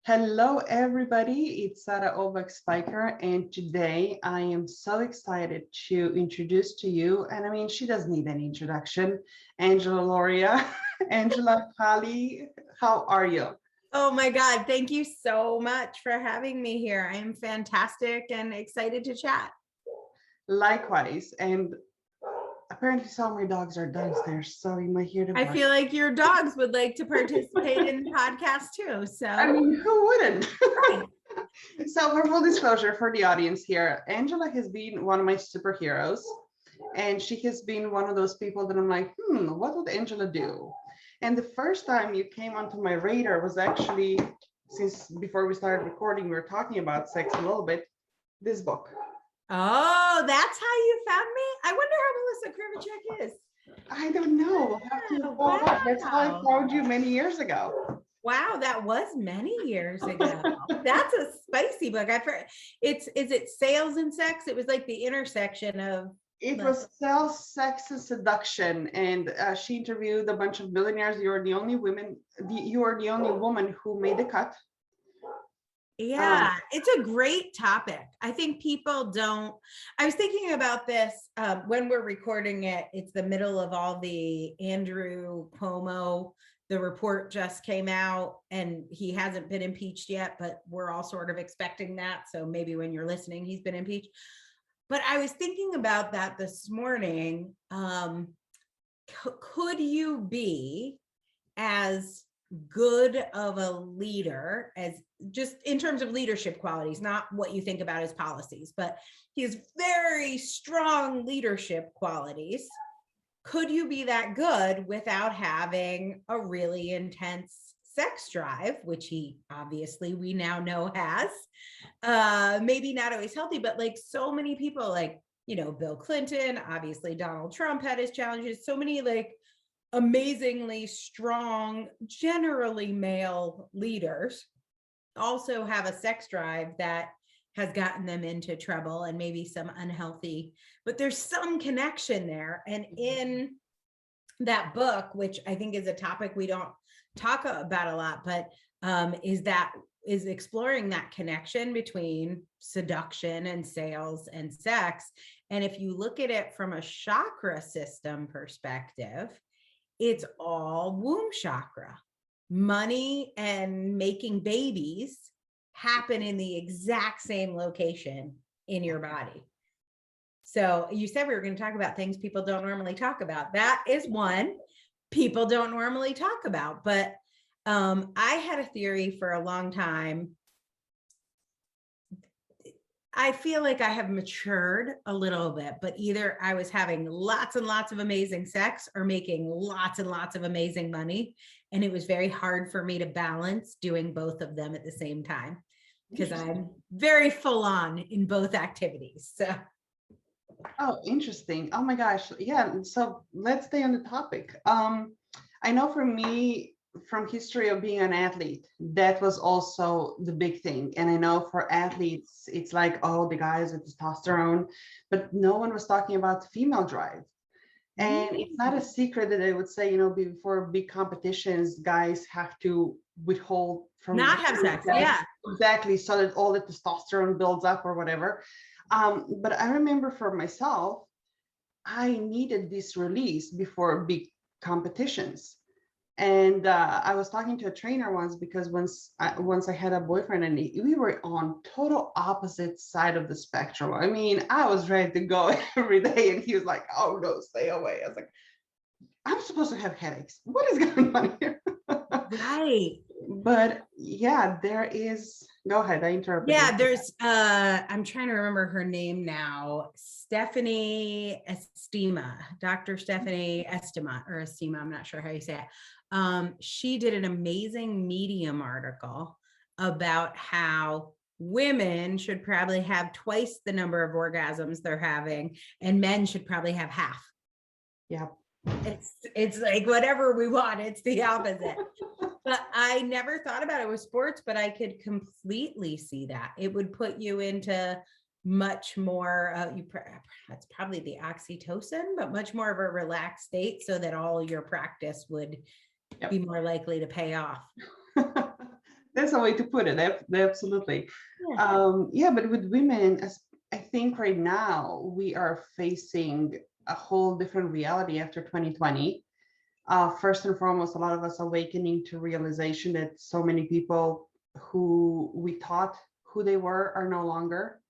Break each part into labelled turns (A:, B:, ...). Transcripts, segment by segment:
A: Hello, everybody. It's Sarah Ovak Spiker, and today I am so excited to introduce to you, and I mean, she doesn't need any introduction, Angela Lauria. Angela, Kali, how are you?
B: Oh my God, thank you so much for having me here. I am fantastic and excited to chat.
A: Likewise, and apparently some of my dogs are downstairs, so you might hear the
B: I
A: bark.
B: feel like your dogs would like to participate in the podcast too.
A: I
B: So,
A: mean, who wouldn't?
B: right.
A: So, for full disclosure for the audience here, Angela has been one of my superheroes, and she has been one of those people that I'm like, what would Angela do? And the first time you came onto my radar was actually, since before we started recording, we were talking about sex a little bit, this book.
B: Oh, that's how you found me? I wonder how Melissa Krivicek is.
A: I don't know. We'll have to
B: Oh,
A: follow up. That's how I
B: wow.
A: found you many years ago.
B: Wow, that was many years ago. That's a spicy book. I've heard is it Sales and Sex? It was like the intersection of
A: It was Sales, Sex, and Seduction, and she interviewed a bunch of billionaires. You are the only woman who made the cut.
B: Yeah, it's a great topic. I think people don't. I was thinking about this when we're recording it. It's the middle of all the Andrew Cuomo. The report just came out and he hasn't been impeached yet, but we're all sort of expecting that. So maybe when you're listening, he's been impeached. But I was thinking about that this morning. Could you be as good of a leader as just in terms of leadership qualities, not what you think about as policies, but he has very strong leadership qualities. Could you be that good without having a really intense sex drive, which he obviously we now know has, maybe not always healthy, but like so many people, like, you know, Bill Clinton, obviously Donald Trump had his challenges, so many like amazingly strong, generally male leaders also have a sex drive that has gotten them into trouble and maybe some unhealthy, but there's some connection there. And in that book, which I think is a topic we don't talk about a lot, but is exploring that connection between seduction and sales and sex. And if you look at it from a chakra system perspective, it's all womb chakra. Money and making babies happen in the exact same location in your body. So you said we were going to talk about things people don't normally talk about. That is one people don't normally talk about. But I had a theory for a long time. I feel like I have matured a little bit, but either I was having lots and lots of amazing sex or making lots and lots of amazing money. And it was very hard for me to balance doing both of them at the same time because I'm very full on in both activities. So.
A: Oh, interesting. Oh my gosh. Yeah. So let's stay on the topic. I know for me, from history of being an athlete, that was also the big thing. And I know for athletes, it's like, oh, the guys with testosterone, but no one was talking about the female drive. And it's not a secret that I would say, you know, before big competitions, guys have to withhold from
B: not have sex. Yeah.
A: Exactly. So that all the testosterone builds up or whatever. But I remember for myself, I needed this release before big competitions. And I was talking to a trainer once because once I had a boyfriend and we were on total opposite side of the spectrum. I mean, I was ready to go every day and he was like, oh no, stay away. I was like, I'm supposed to have headaches. What is going on here?
B: Right.
A: But yeah, there is, go ahead, I interrupted.
B: Yeah, there's I'm trying to remember her name now. Stephanie Estima, Dr. Stephanie Estima or Estima, I'm not sure how you say it. She did an amazing Medium article about how women should probably have twice the number of orgasms they're having, and men should probably have half.
A: Yeah.
B: It's like whatever we want, it's the opposite. But I never thought about it with sports, but I could completely see that. It would put you into much more, that's probably the oxytocin, but much more of a relaxed state so that all your practice would be more likely to pay off.
A: That's a way to put it. Absolutely.
B: Yeah.
A: Yeah, but with women, as I think right now we are facing a whole different reality after 2020. First and foremost, a lot of us awakening to realization that so many people who we thought who they were are no longer,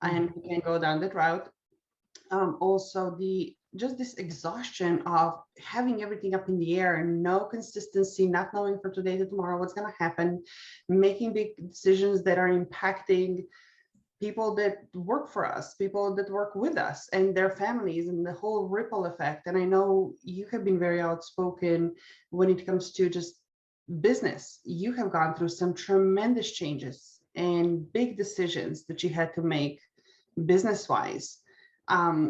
A: and we can go down that route. Also, the just this exhaustion of having everything up in the air and no consistency, not knowing from today to tomorrow what's going to happen, making big decisions that are impacting people that work for us, people that work with us and their families, and the whole ripple effect. And I know you have been very outspoken when it comes to just business. You have gone through some tremendous changes and big decisions that you had to make business wise.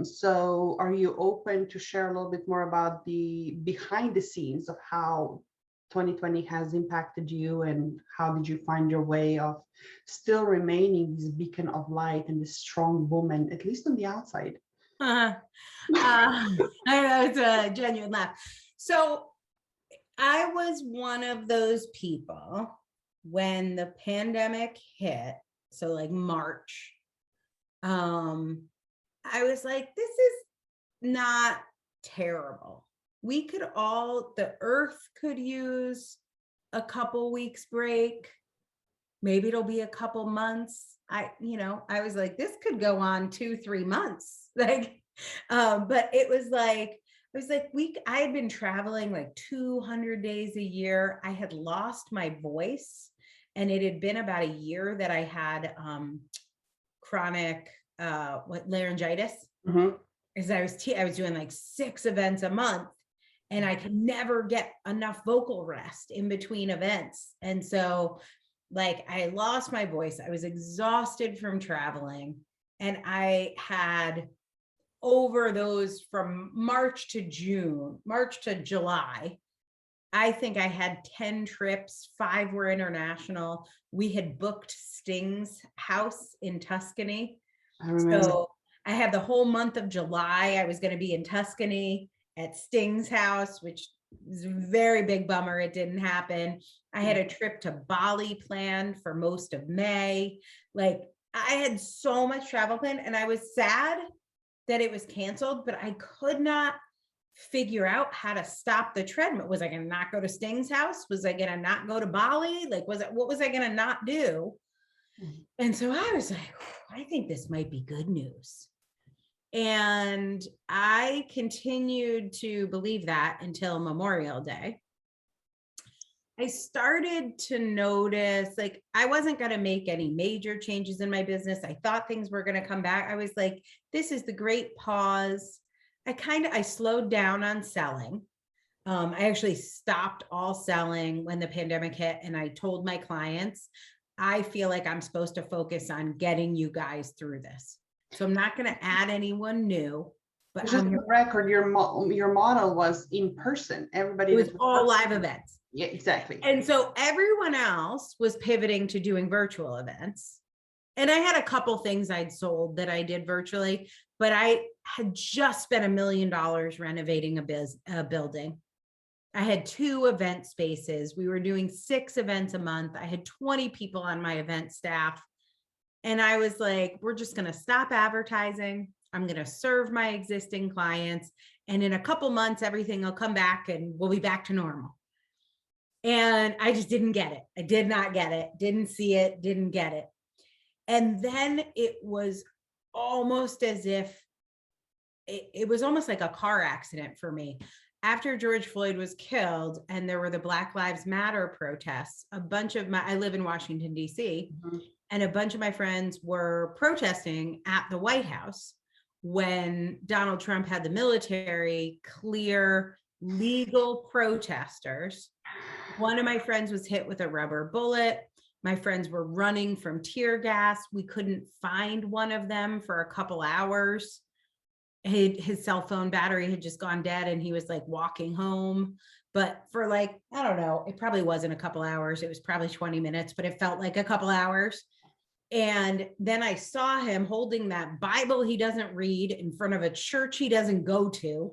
A: So are you open to share a little bit more about the behind the scenes of how 2020 has impacted you, and how did you find your way of still remaining this beacon of light and this strong woman, at least on the outside?
B: Uh, I know it's a genuine laugh. So I was one of those people when the pandemic hit, so like March, I was like, this is not terrible. We could all, the earth could use a couple weeks break. Maybe it'll be a couple months. I was like, this could go on 2-3 months. Like, but it was like, I had been traveling like 200 days a year. I had lost my voice, and it had been about a year that I had chronic laryngitis.
A: Mm-hmm.
B: Because I was doing like 6 events a month, and I could never get enough vocal rest in between events. And so like I lost my voice. I was exhausted from traveling, and I had, over those from March to July, I think I had 10 trips, 5 were international. We had booked Sting's house in Tuscany.
A: I remember.
B: So I had the whole month of July, I was going to be in Tuscany at Sting's house, which was a very big bummer. It didn't happen. I had a trip to Bali planned for most of May. Like, I had so much travel planned, and I was sad that it was canceled, but I could not figure out how to stop the treadmill. Was I going to not go to Sting's house? Was I going to not go to Bali? Like, what was I going to not do? And so I was like, I think this might be good news. And I continued to believe that until Memorial Day. I started to notice, like, I wasn't going to make any major changes in my business. I thought things were going to come back. I was like, this is the great pause. I slowed down on selling. I actually stopped all selling when the pandemic hit, and I told my clients, I feel like I'm supposed to focus on getting you guys through this. So I'm not going to add anyone new. But
A: Just for the record, your model was in person. Everybody
B: it was all live events.
A: Yeah, exactly.
B: And so everyone else was pivoting to doing virtual events. And I had a couple things I'd sold that I did virtually, but I had just spent $1 million renovating a building. I had 2 event spaces. We were doing 6 events a month. I had 20 people on my event staff. And I was like, we're just going to stop advertising. I'm going to serve my existing clients. And in a couple months, everything will come back and we'll be back to normal. And I just didn't get it. I did not get it. Didn't see it. Didn't get it. And then it was almost as if it was almost like a car accident for me. After George Floyd was killed and there were the Black Lives Matter protests, I live in Washington, D.C., and a bunch of my friends were protesting at the White House when Donald Trump had the military clear legal protesters. One of my friends was hit with a rubber bullet. My friends were running from tear gas. We couldn't find one of them for a couple hours. His cell phone battery had just gone dead, and he was like walking home. But for like, I don't know, it probably wasn't a couple hours. It was probably 20 minutes, but it felt like a couple hours. And then I saw him holding that Bible he doesn't read in front of a church he doesn't go to.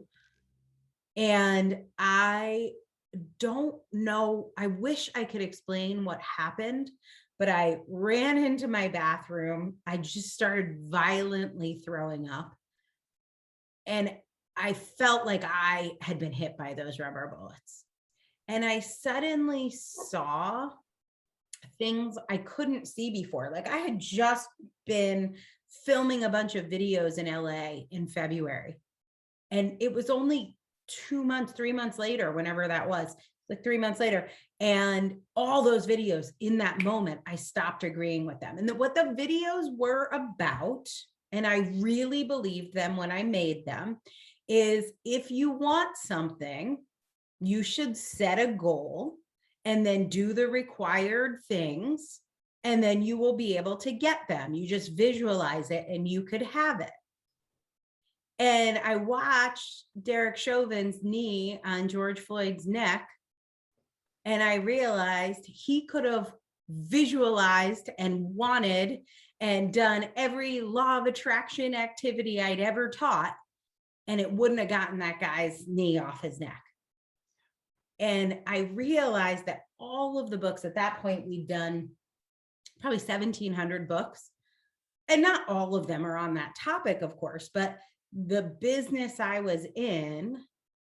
B: And I don't know. I wish I could explain what happened, but I ran into my bathroom. I just started violently throwing up. And I felt like I had been hit by those rubber bullets. And I suddenly saw things I couldn't see before. Like I had just been filming a bunch of videos in LA in February. And it was only 2 months, 3 months later, whenever that was, like 3 months later. And all those videos in that moment, I stopped agreeing with them. And what the videos were about, and I really believed them when I made them, is if you want something, you should set a goal and then do the required things, and then you will be able to get them. You just visualize it and you could have it. And I watched Derek Chauvin's knee on George Floyd's neck, and I realized he could have visualized and wanted and done every law of attraction activity I'd ever taught, and it wouldn't have gotten that guy's knee off his neck. And I realized that all of the books at that point, we'd done probably 1,700 books, and not all of them are on that topic, of course, but the business I was in,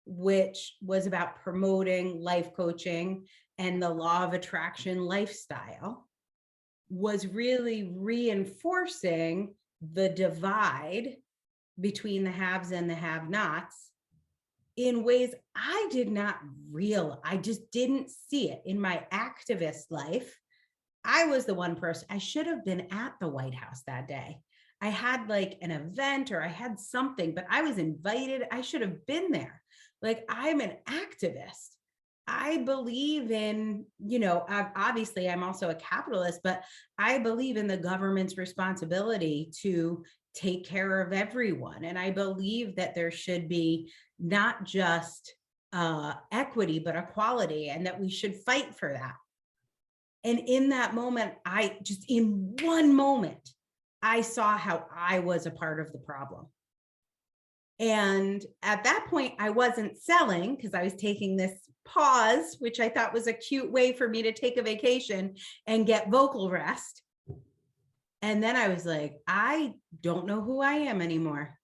B: which was about promoting life coaching and the law of attraction lifestyle, was really reinforcing the divide between the haves and the have-nots in ways I did not realize. I just didn't see it in my activist life. I was the one person, I should have been at the White House that day. I had like an event or I had something, but I was invited. I should have been there. Like, I'm an activist. I believe in, obviously I'm also a capitalist, but I believe in the government's responsibility to take care of everyone. And I believe that there should be not just equity, but equality, and that we should fight for that. And in that moment, in one moment, I saw how I was a part of the problem. And at that point, I wasn't selling because I was taking this pause, which I thought was a cute way for me to take a vacation and get vocal rest. And then I was like, I don't know who I am anymore.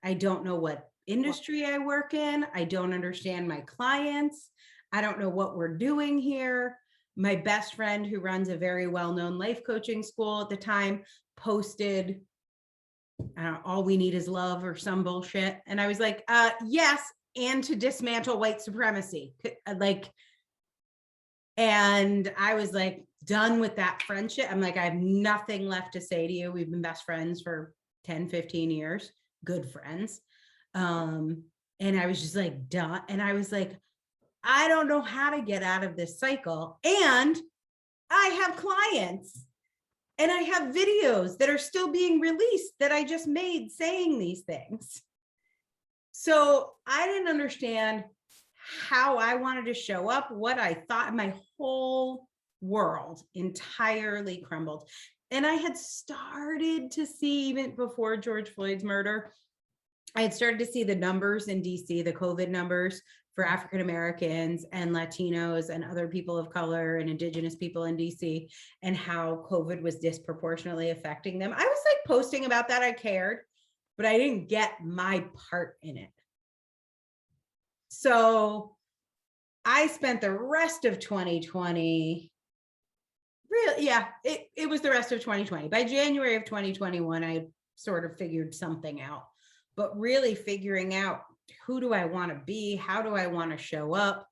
B: I don't know what industry I work in. I don't understand my clients. I don't know what we're doing here. My best friend, who runs a very well-known life coaching school at the time, posted, all we need is love or some bullshit. And I was like, yes, and to dismantle white supremacy. And I was like, done with that friendship. I'm like, I have nothing left to say to you. We've been best friends for 10, 15 years, good friends. And I was just like, done. And I was like, I don't know how to get out of this cycle. And I have clients and I have videos that are still being released that I just made saying these things. So I didn't understand how I wanted to show up, what I thought. My whole world entirely crumbled. And I had started to see, even before George Floyd's murder, I had started to see the numbers in DC, the COVID numbers for African Americans and Latinos and other people of color and Indigenous people in DC, and how COVID was disproportionately affecting them. I was like posting about that. I cared, but I didn't get my part in it. So I spent the rest of 2020, it was the rest of 2020. By January of 2021, I sort of figured something out, but really figuring out, who do I want to be? How do I want to show up?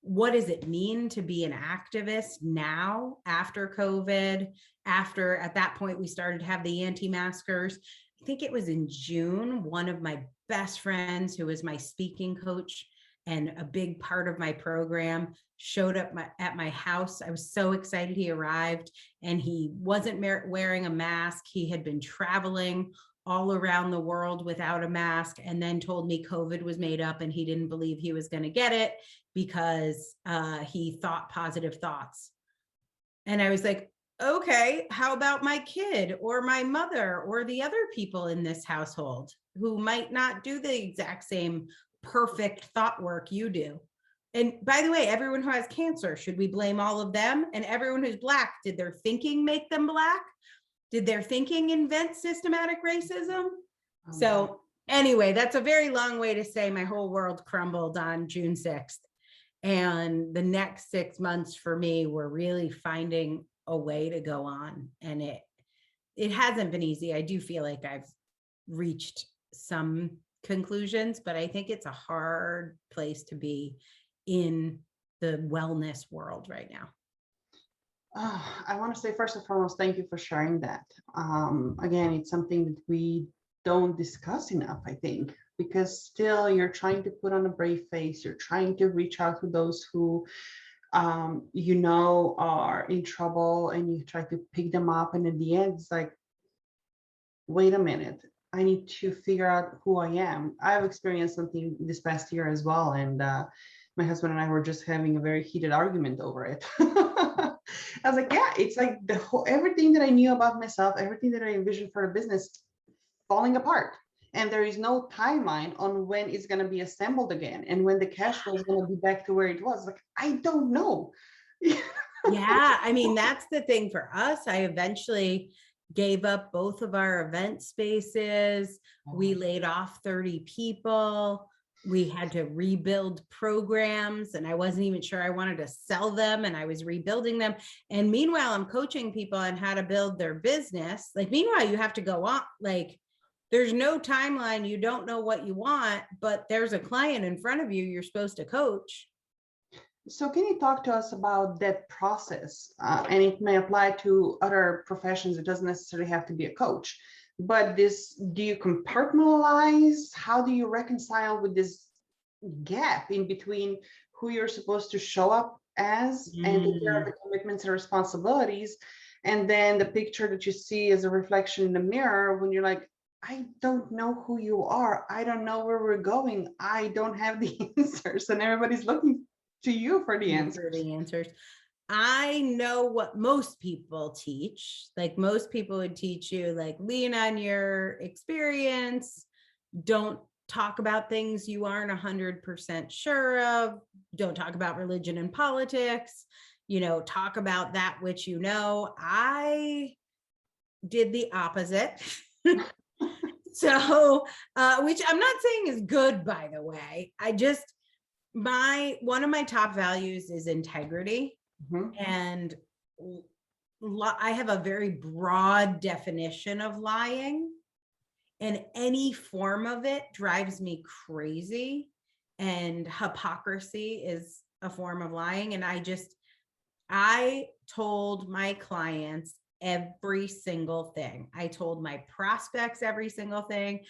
B: What does it mean to be an activist now after COVID? At that point, we started to have the anti-maskers. I think it was in June, one of my best friends, who was my speaking coach and a big part of my program, showed up at my house. I was so excited. He arrived and he wasn't wearing a mask. He had been traveling all around the world without a mask, and then told me COVID was made up and he didn't believe he was going to get it because he thought positive thoughts. And I was like, okay, how about my kid or my mother or the other people in this household who might not do the exact same perfect thought work you do? And by the way, everyone who has cancer, should we blame all of them? And everyone who's Black, did their thinking make them Black? Did their thinking invent systematic racism? So anyway, that's a very long way to say my whole world crumbled on June 6th. And the next 6 months for me were really finding a way to go on. And it hasn't been easy. I do feel like I've reached some conclusions, but I think it's a hard place to be in the wellness world right now.
A: I want to say first and foremost, thank you for sharing that. Again, it's something that we don't discuss enough, I think, because still you're trying to put on a brave face. You're trying to reach out to those who you know are in trouble, and you try to pick them up. And in the end, it's like, wait a minute, I need to figure out who I am. I've experienced something this past year as well. And my husband and I were just having a very heated argument over it. I was like, yeah, it's like the whole, everything that I knew about myself, everything that I envisioned for a business falling apart. And there is no timeline on when it's going to be assembled again. And when the cash flow is going to be back to where it was. Like, I don't know.
B: Yeah, I mean, that's the thing for us. I eventually gave up both of our event spaces. We laid off 30 people. We had to rebuild programs, and I wasn't even sure I wanted to sell them, and I was rebuilding them. And meanwhile, I'm coaching people on how to build their business. Like, meanwhile, you have to go on, like, there's no timeline. You don't know what you want, but there's a client in front of you you're supposed to coach.
A: So can you talk to us about that process? And it may apply to other professions. It doesn't necessarily have to be a coach. But this, do you compartmentalize? How do you reconcile with this gap in between who you're supposed to show up as and take care of the commitments and responsibilities, and then the picture that you see as a reflection in the mirror when you're like, I don't know who you are. I don't know where we're going. I don't have the answers, and everybody's looking to you for the answers.
B: I know what most people teach. Like, most people would teach you, like, lean on your experience. Don't talk about things you aren't 100% sure of. Don't talk about religion and politics. You know, talk about that which you know. I did the opposite. So, which I'm not saying is good, by the way. I just, one of my top values is integrity. And I have a very broad definition of lying, and any form of it drives me crazy. And hypocrisy is a form of lying. And I told my clients every single thing. I told my prospects every single thing.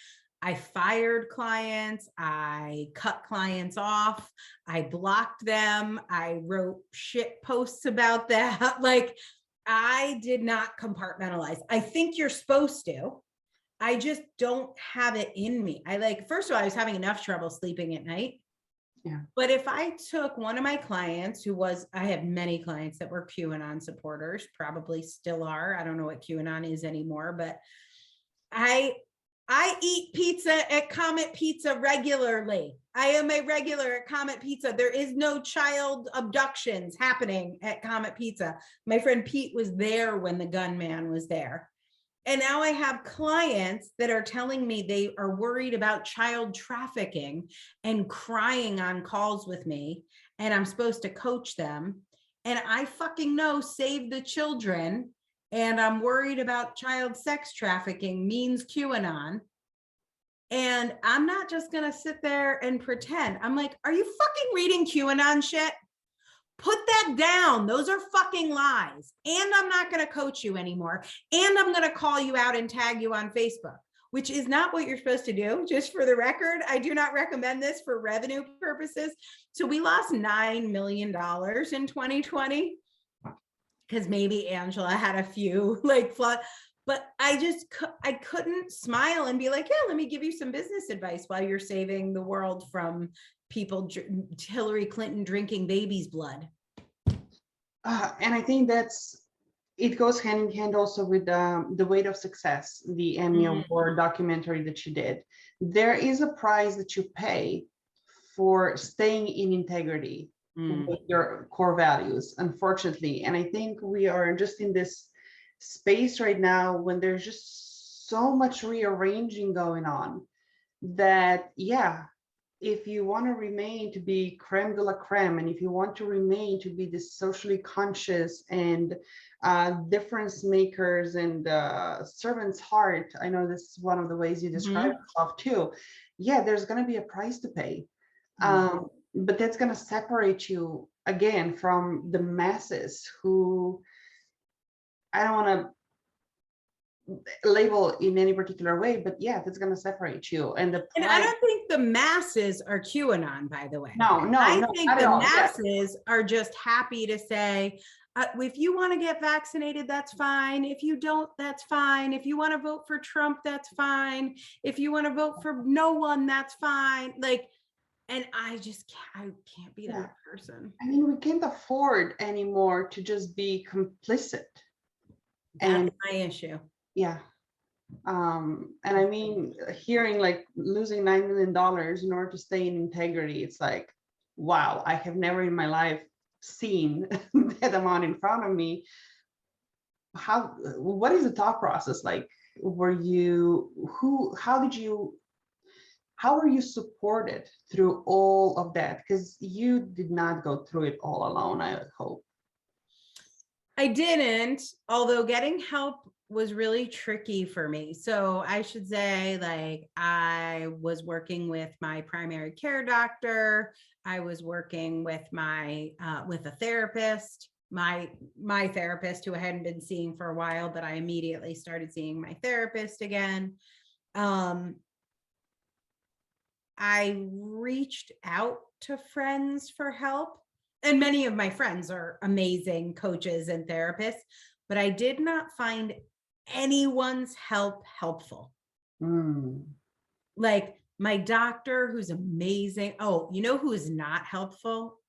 B: I fired clients. I cut clients off. I blocked them. I wrote shit posts about that. Like, I did not compartmentalize. I think you're supposed to. I just don't have it in me. First of all, I was having enough trouble sleeping at night. Yeah. But if I took one of my clients I have many clients that were QAnon supporters, probably still are. I don't know what QAnon is anymore, but I eat pizza at Comet Pizza regularly. I am a regular at Comet Pizza. There is no child abductions happening at Comet Pizza. My friend Pete was there when the gunman was there. And now I have clients that are telling me they are worried about child trafficking and crying on calls with me, and I'm supposed to coach them. And I fucking know Save the Children, and I'm worried about child sex trafficking means QAnon. And I'm not just going to sit there and pretend. I'm like, are you fucking reading QAnon shit? Put that down. Those are fucking lies. And I'm not going to coach you anymore. And I'm going to call you out and tag you on Facebook, which is not what you're supposed to do. Just for the record, I do not recommend this for revenue purposes. So we lost $9 million in 2020 because maybe Angela had a few but I couldn't smile and be like, yeah, let me give you some business advice while you're saving the world from people, Hillary Clinton drinking baby's blood.
A: And I think it goes hand in hand also with The Weight of Success, the Emmy Award documentary that you did. There is a price that you pay for staying in integrity. with your core values, unfortunately. And I think we are just in this space right now when there's just so much rearranging going on that, yeah, if you want to remain to be creme de la creme, and if you want to remain to be this socially conscious and difference makers and servant's heart, I know this is one of the ways you describe yourself too. Yeah, there's going to be a price to pay. But that's going to separate you again from the masses who, I don't want to label in any particular way, but yeah, that's going to separate you. And
B: I don't think the masses are QAnon, by the way.
A: No,
B: I
A: no,
B: think the masses are just happy to say, if you want to get vaccinated, that's fine. If you don't, that's fine. If you want to vote for Trump, that's fine. If you want to vote for no one, that's fine. Like, and I can't be that person.
A: I mean, we can't afford anymore to just be complicit.
B: That's my issue.
A: Yeah. And I mean, hearing like losing $9 million in order to stay in integrity, it's like, wow, I have never in my life seen that amount in front of me. What is the thought process like? How were you supported through all of that? Because you did not go through it all alone, I hope.
B: I didn't, although getting help was really tricky for me. So I should say, like, I was working with my primary care doctor. I was working with with a therapist, my therapist who I hadn't been seeing for a while, but I immediately started seeing my therapist again. I reached out to friends for help, and many of my friends are amazing coaches and therapists, but I did not find anyone's help helpful. Like my doctor, who's amazing. Oh, you know who is not helpful?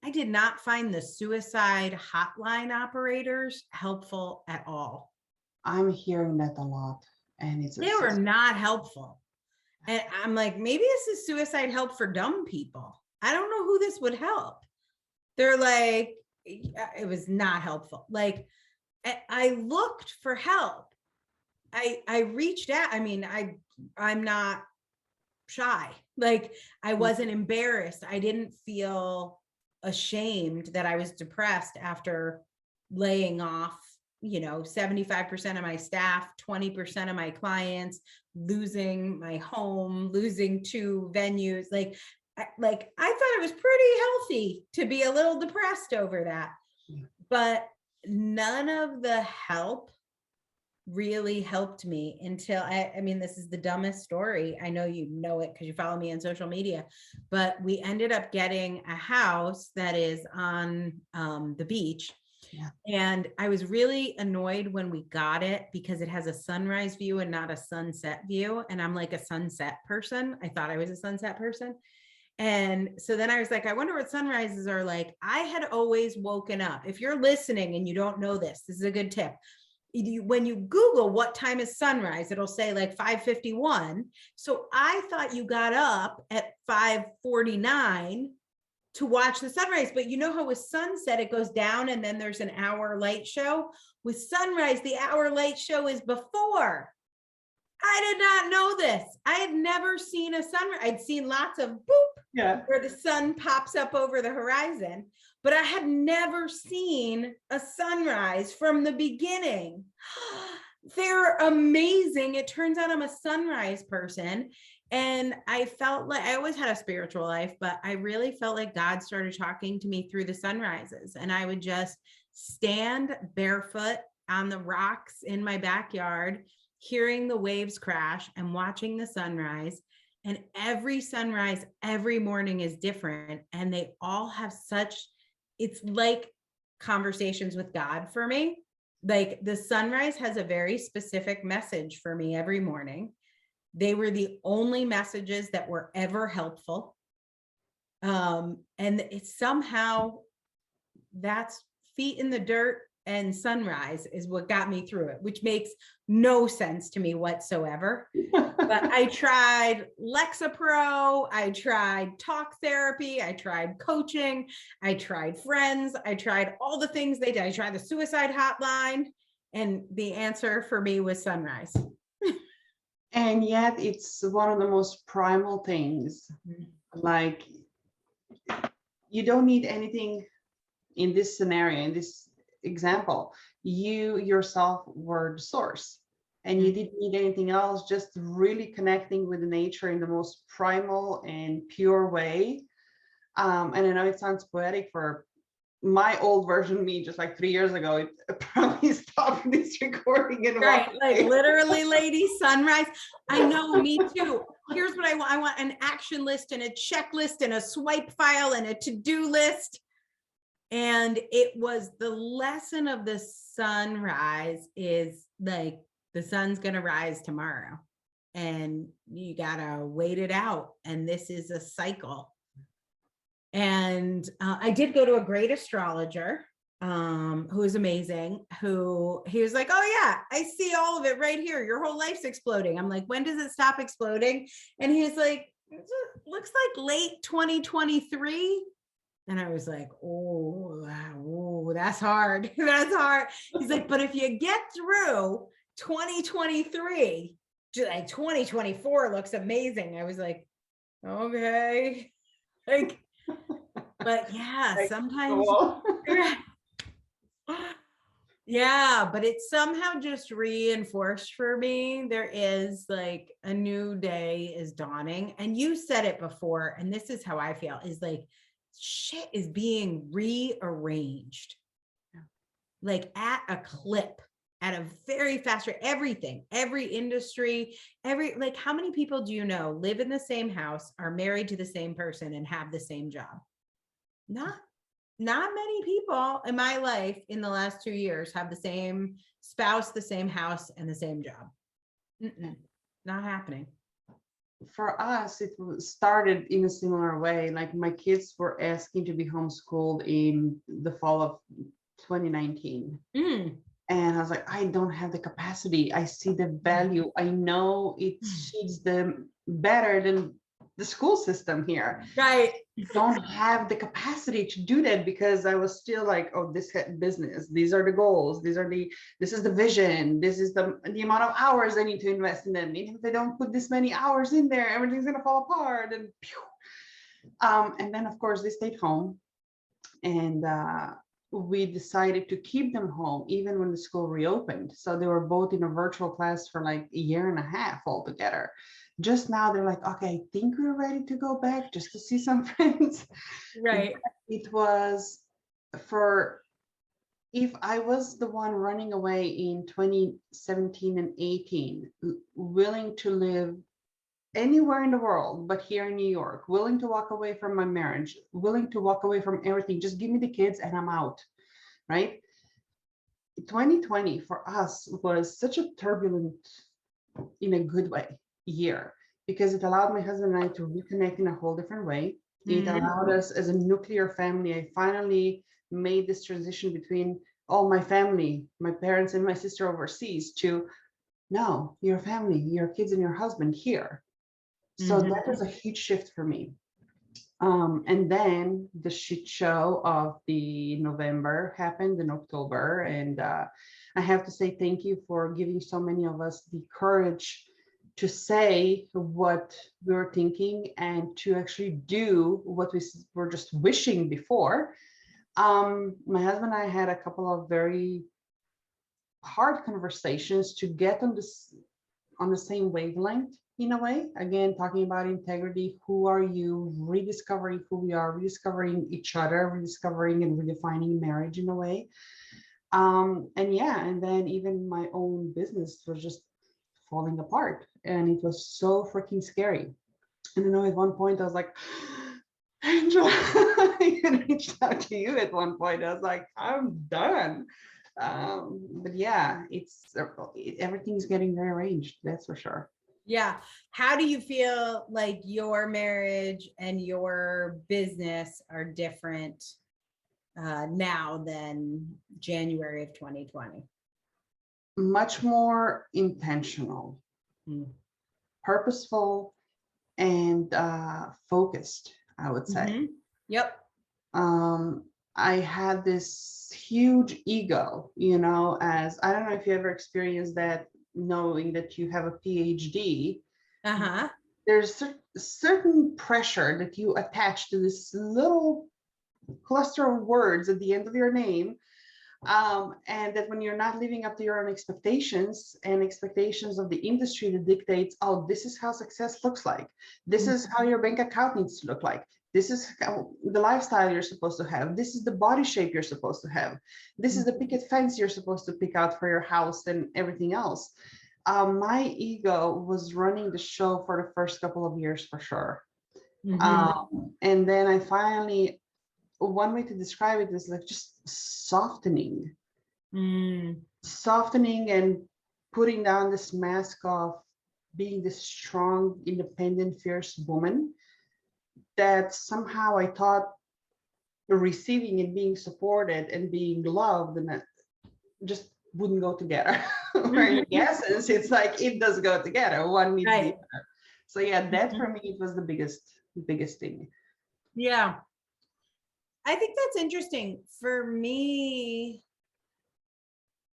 B: I did not find the suicide hotline operators helpful at all.
A: I'm hearing that a lot, and
B: they were not helpful. And I'm like, maybe this is suicide help for dumb people. I don't know who this would help. They're like, it was not helpful. Like, I looked for help. I reached out. I mean, I'm not shy. Like, I wasn't embarrassed. I didn't feel ashamed that I was depressed after laying off, 75% of my staff, 20% of my clients, losing my home, losing 2 venues. Like I thought it was pretty healthy to be a little depressed over that. But none of the help really helped me until I mean, this is the dumbest story. I know you know it because you follow me on social media, but we ended up getting a house that is on the beach. Yeah. And I was really annoyed when we got it because it has a sunrise view and not a sunset view. And I'm like a sunset person. I thought I was a sunset person. And so then I was like, I wonder what sunrises are like. I had always woken up. If you're listening and you don't know this, this is a good tip. When you Google what time is sunrise, it'll say like 5:51. So I thought you got up at 5:49 to watch the sunrise. But you know how with sunset, it goes down and then there's an hour light show. With sunrise, the hour light show is before. I did not know this. I had never seen a sunrise. I'd seen lots of boop, where the sun pops up over the horizon, but I had never seen a sunrise from the beginning. They're amazing. It turns out I'm a sunrise person. And I felt like I always had a spiritual life, but I really felt like God started talking to me through the sunrises. And I would just stand barefoot on the rocks in my backyard, hearing the waves crash and watching the sunrise. And every sunrise, every morning is different. And they all have it's like conversations with God for me. Like the sunrise has a very specific message for me every morning. They were the only messages that were ever helpful. And it's somehow that's feet in the dirt and sunrise is what got me through it, which makes no sense to me whatsoever. But I tried Lexapro, I tried talk therapy, I tried coaching, I tried friends, I tried all the things they did. I tried the suicide hotline, and the answer for me was sunrise.
A: And yet it's one of the most primal things. Like, you don't need anything in this scenario, in this example. You yourself were the source, and you didn't need anything else, just really connecting with nature in the most primal and pure way. And I know it sounds poetic for my old version me, just like 3 years ago. It probably stopped this recording and
B: right, like literally, lady, sunrise. I know, me too. Here's what I want. I want an action list and a checklist and a swipe file and a to-do list. And it was the lesson of the sunrise is like, the sun's going to rise tomorrow and you got to wait it out. And this is a cycle. And I did go to a great astrologer who is amazing, who he was like, oh yeah, I see all of it right here. Your whole life's exploding. I'm like, when does it stop exploding? And he's like, it looks like late 2023. And I was like, oh, wow, that's hard. That's hard. He's like, but if you get through 2023, like 2024 looks amazing. I was like, okay. Like, but yeah, sometimes, yeah, but it somehow just reinforced for me. There is like a new day is dawning. And you said it before, and this is how I feel, is like, shit is being rearranged, like at a clip, at a very fast rate. Everything, every industry, like, how many people do you know live in the same house, are married to the same person, and have the same job? Not many people in my life in the last 2 years have the same spouse, the same house, and the same job. Not happening.
A: For us, it started in a similar way. Like, my kids were asking to be homeschooled in the fall of 2019. And I was like, I don't have the capacity. I see the value. I know it suits them better than the school system here.
B: Right.
A: I don't have the capacity to do that, because I was still like, oh, this business, these are the goals, this is the vision, this is the amount of hours I need to invest in them. Even if I don't put this many hours in there, everything's gonna fall apart. And then of course they stayed home, and we decided to keep them home even when the school reopened. So they were both in a virtual class for like a year and a half altogether. Just now they're like, okay, I think we're ready to go back just to see some friends.
B: Right.
A: It was if I was the one running away in 2017 and 18, willing to live anywhere in the world, but here in New York, willing to walk away from my marriage, willing to walk away from everything, just give me the kids and I'm out, right? 2020 for us was such a turbulent, in a good way, year, because it allowed my husband and I to reconnect in a whole different way. It allowed us as a nuclear family. I finally made this transition between all my family, my parents and my sister overseas, to no, your family, your kids and your husband here. So that was a huge shift for me. And then the shit show of the November happened in October. And I have to say thank you for giving so many of us the courage to say what we were thinking and to actually do what we were just wishing before. My husband and I had a couple of very hard conversations to get on the same wavelength, in a way. Again, talking about integrity, who are you, rediscovering who we are, rediscovering each other, rediscovering and redefining marriage in a way. And then even my own business was just falling apart, and it was so freaking scary. And I know at one point I was like, Angela, I even reached out to you at one point. I was like, I'm done. But yeah, everything's getting rearranged, that's for sure.
B: Yeah. How do you feel like your marriage and your business are different now than January of 2020?
A: Much more intentional, purposeful, and focused, I would say.
B: Yep.
A: I had this huge ego, as I don't know if you ever experienced that, knowing that you have a PhD. There's certain pressure that you attach to this little cluster of words at the end of your name, and that when you're not living up to your own expectations and expectations of the industry that dictates, oh, this is how success looks like, this is how your bank account needs to look like, this is how the lifestyle you're supposed to have, this is the body shape you're supposed to have, this is the picket fence you're supposed to pick out for your house, and everything else. My ego was running the show for the first couple of years, for sure. And then I finally, one way to describe it is like just softening and putting down this mask of being this strong, independent, fierce woman that somehow I thought receiving and being supported and being loved, and that just wouldn't go together. Where in essence, it's like it does go together. One needs the other. So yeah, that for me, it was the biggest thing.
B: Yeah. I think that's interesting. For me,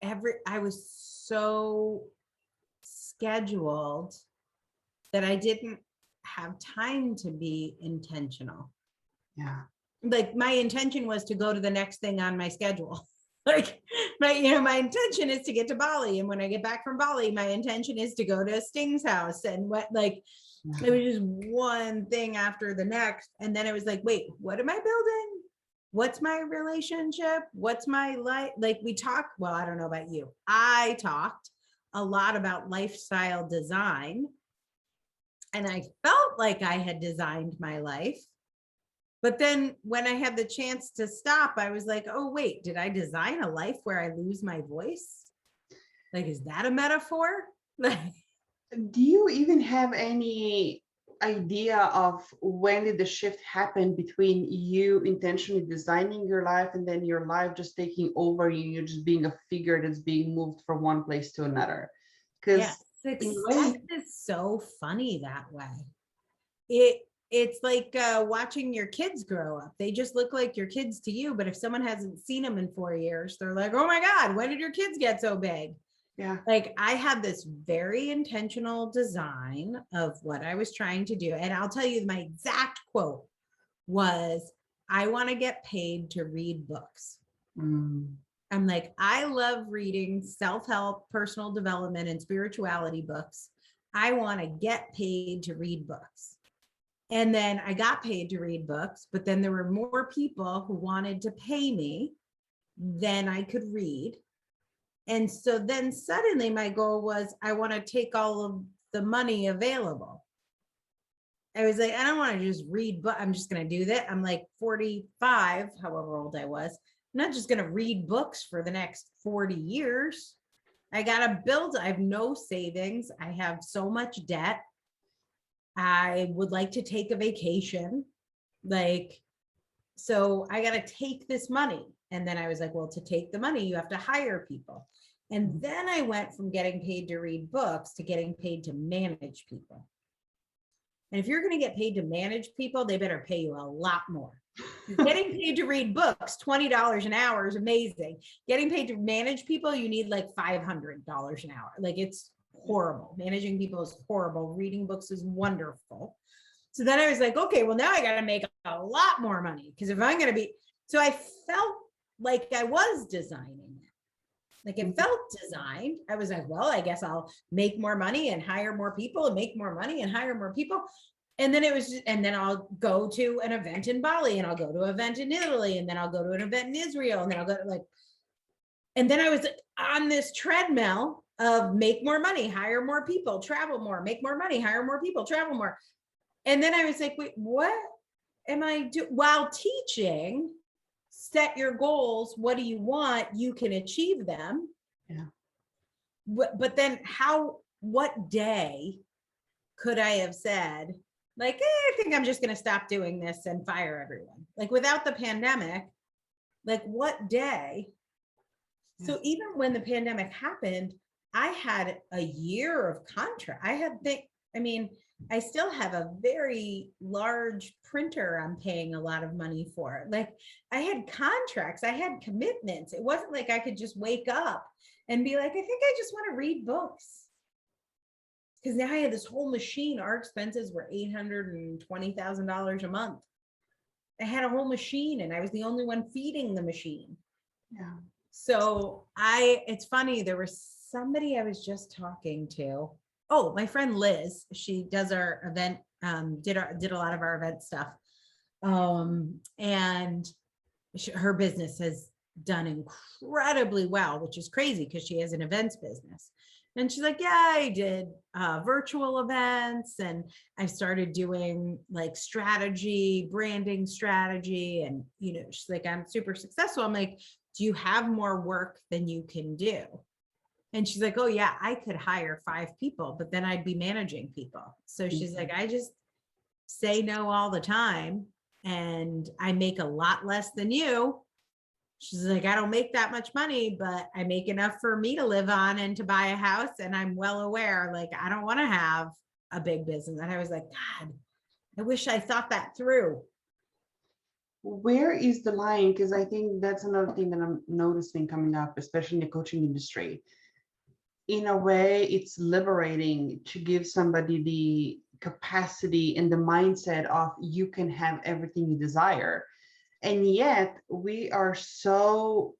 B: I was so scheduled that I didn't have time to be intentional.
A: Yeah.
B: Like my intention was to go to the next thing on my schedule. Like my intention is to get to Bali. And when I get back from Bali, my intention is to go to Sting's house, and it was just one thing after the next. And then it was like, wait, what am I building? What's my relationship? What's my life? Like well, I don't know about you. I talked a lot about lifestyle design, and I felt like I had designed my life. But then when I had the chance to stop, I was like, oh, wait, did I design a life where I lose my voice? Like, is that a metaphor?
A: Do you even have any idea of when did the shift happen between you intentionally designing your life and then your life just taking over you, you're just being a figure that's being moved from one place to another? Because
B: success is so funny that way. It's like watching your kids grow up. They just look like your kids to you, but if someone hasn't seen them in 4 years, they're like, oh my God, when did your kids get so big?
A: Yeah.
B: Like I had this very intentional design of what I was trying to do. And I'll tell you, my exact quote was, I want to get paid to read books. I'm like, I love reading self-help, personal development, and spirituality books. I want to get paid to read books. And then I got paid to read books, but then there were more people who wanted to pay me than I could read. And so then suddenly my goal was, I want to take all of the money available. I was like, I don't want to just read, but I'm just going to do that. I'm like 45, however old I was. I'm not just going to read books for the next 40 years. I got to build. I have no savings. I have so much debt. I would like to take a vacation. So I got to take this money. And then I was like, well, to take the money, you have to hire people. And then I went from getting paid to read books to getting paid to manage people. And if you're going to get paid to manage people, they better pay you a lot more. Getting paid to read books, $20 an hour is amazing. Getting paid to manage people, you need like $500 an hour. Like it's horrible. Managing people is horrible. Reading books is wonderful. So then I was like, okay, well now I got to make a lot more money, because if I'm going to be, so I felt like I was designing it. Like it felt designed. I was like, well, I guess I'll make more money and hire more people and make more money and hire more people. And then it was, and then I'll go to an event in Bali, and I'll go to an event in Italy, and then I'll go to an event in Israel, and then I'll go to and then I was on this treadmill of make more money, hire more people, travel more, make more money, hire more people, travel more. And then I was like, wait, what am I doing? While teaching, set your goals. What do you want? You can achieve them.
A: Yeah.
B: But then what day could I have said, like, I think I'm just going to stop doing this and fire everyone? Like without the pandemic, Like what day? So even when the pandemic happened, I had a year of contract. I still have a very large printer I'm paying a lot of money for. Like I had contracts, I had commitments. It wasn't like I could just wake up and be like, I think I just want to read books. Because now I had this whole machine. Our expenses were $820,000 a month. I had a whole machine and I was the only one feeding the machine.
A: Yeah.
B: So it's funny, there was somebody I was just talking to. Oh, my friend Liz, she does our event, did a lot of our event stuff. And her business has done incredibly well, which is crazy because she has an events business. And she's like, yeah, I did virtual events and I started doing like strategy, branding strategy. And, she's like, I'm super successful. I'm like, do you have more work than you can do? And she's like, oh yeah, I could hire 5 people, but then I'd be managing people. So she's like, I just say no all the time and I make a lot less than you. She's like, I don't make that much money, but I make enough for me to live on and to buy a house. And I'm well aware, like, I don't want to have a big business. And I was like, God, I wish I thought that through.
A: Where is the line? Because I think that's another thing that I'm noticing coming up, especially in the coaching industry. In a way, it's liberating to give somebody the capacity and the mindset of you can have everything you desire. And yet we are so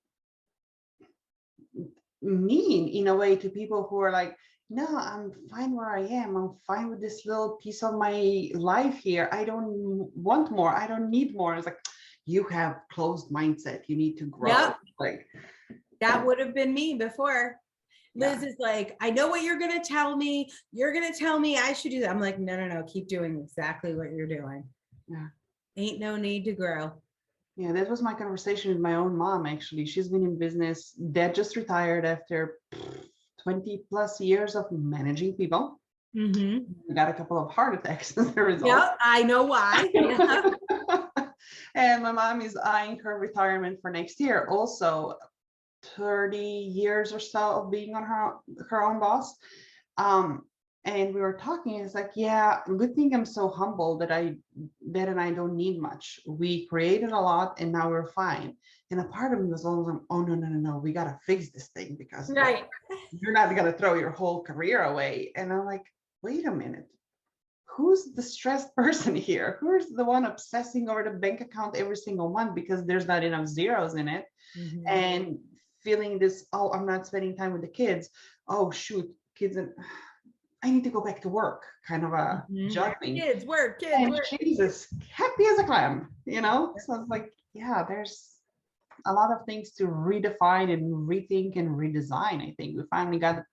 A: mean in a way to people who are like, no, I'm fine where I am. I'm fine with this little piece of my life here. I don't want more. I don't need more. It's like, you have closed mindset. You need to grow.
B: Yep.
A: Like
B: that would have been me before. Liz
A: yeah.
B: is like, I know what you're going to tell me. You're going to tell me I should do that. I'm like, no. Keep doing exactly what you're doing.
A: Yeah.
B: Ain't no need to grow.
A: Yeah, that was my conversation with my own mom, actually. She's been in business. Dad just retired after 20 plus years of managing people.
B: Mm-hmm.
A: Got a couple of heart attacks as a result.
B: Yeah, I know why.
A: And my mom is eyeing her retirement for next year. Also, 30 years or so of being on her own boss. And we were talking, it's like, yeah, good thing I'm so humble that Dad and I don't need much. We created a lot and now we're fine. And a part of me was always like, oh, no, we got to fix this thing because
B: Right.
A: You're not going to throw your whole career away. And I'm like, wait a minute. Who's the stressed person here? Who's the one obsessing over the bank account every single month because there's not enough zeros in it?
B: Mm-hmm.
A: And feeling this, oh, I'm not spending time with the kids. Oh, shoot, kids, I need to go back to work, kind of a juggling.
B: Kids work.
A: And Jesus, happy as a clam, So it's like, yeah, there's a lot of things to redefine and rethink and redesign. I think we finally got.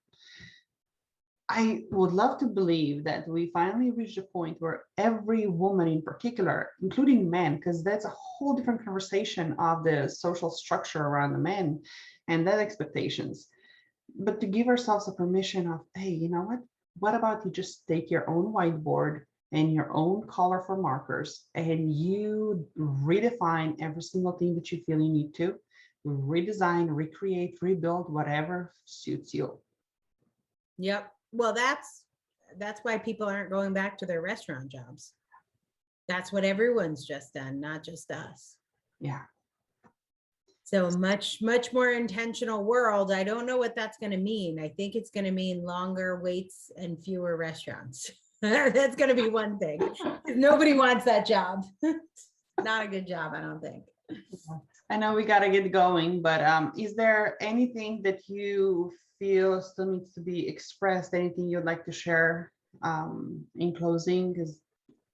A: I would love to believe that we finally reached a point where every woman in particular, including men, because that's a whole different conversation of the social structure around the men and their expectations. But to give ourselves a permission of, hey, you know what? What about you just take your own whiteboard and your own colorful markers and you redefine every single thing that you feel you need to redesign, recreate, rebuild, whatever suits you.
B: Yep. Well, that's why people aren't going back to their restaurant jobs. That's what everyone's just done, not just us.
A: Yeah.
B: So much more intentional world. I don't know what that's going to mean. I think it's going to mean longer waits and fewer restaurants. That's going to be one thing. Nobody wants that job. Not a good job, I don't think.
A: I know we got to get going, but is there anything that you feel still needs to be expressed? Anything you'd like to share in closing? Because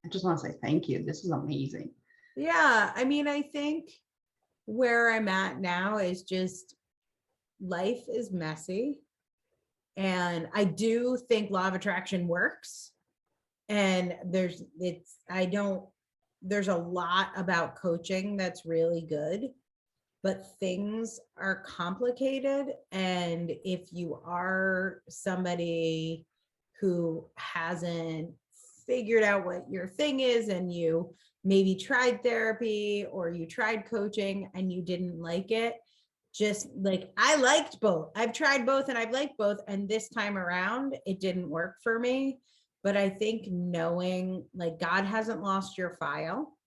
A: I just want to say thank you. This is amazing.
B: Yeah, I mean, I think where I'm at now is just life is messy. And I do think law of attraction works. And there's a lot about coaching that's really good, but things are complicated. And if you are somebody who hasn't figured out what your thing is and you maybe tried therapy or you tried coaching and you didn't like it, just like, I liked both. I've tried both and I've liked both. And this time around, it didn't work for me. But I think knowing like God hasn't lost your file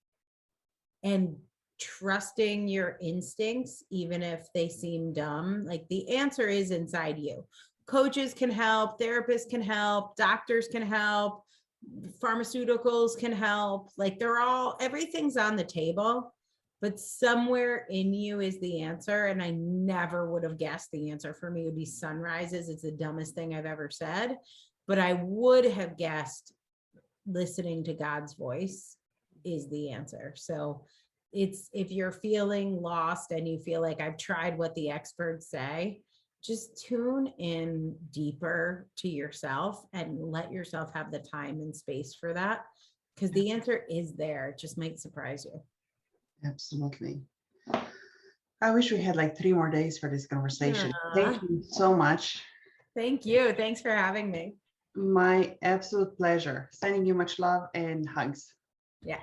B: and trusting your instincts, even if they seem dumb, like the answer is inside you. Coaches can help, therapists can help, doctors can help, pharmaceuticals can help. Like they're all, everything's on the table, but somewhere in you is the answer. And I never would have guessed the answer for me would be sunrises. It's the dumbest thing I've ever said, but I would have guessed listening to God's voice is the answer. So it's, if you're feeling lost and you feel like I've tried what the experts say, just tune in deeper to yourself and let yourself have the time and space for that, because the answer is there. It just might surprise you.
A: Absolutely. I wish we had like 3 more days for this conversation. Thank you so much.
B: Thank you. Thanks for having me.
A: My absolute pleasure. Sending you much love and hugs.
B: Yes.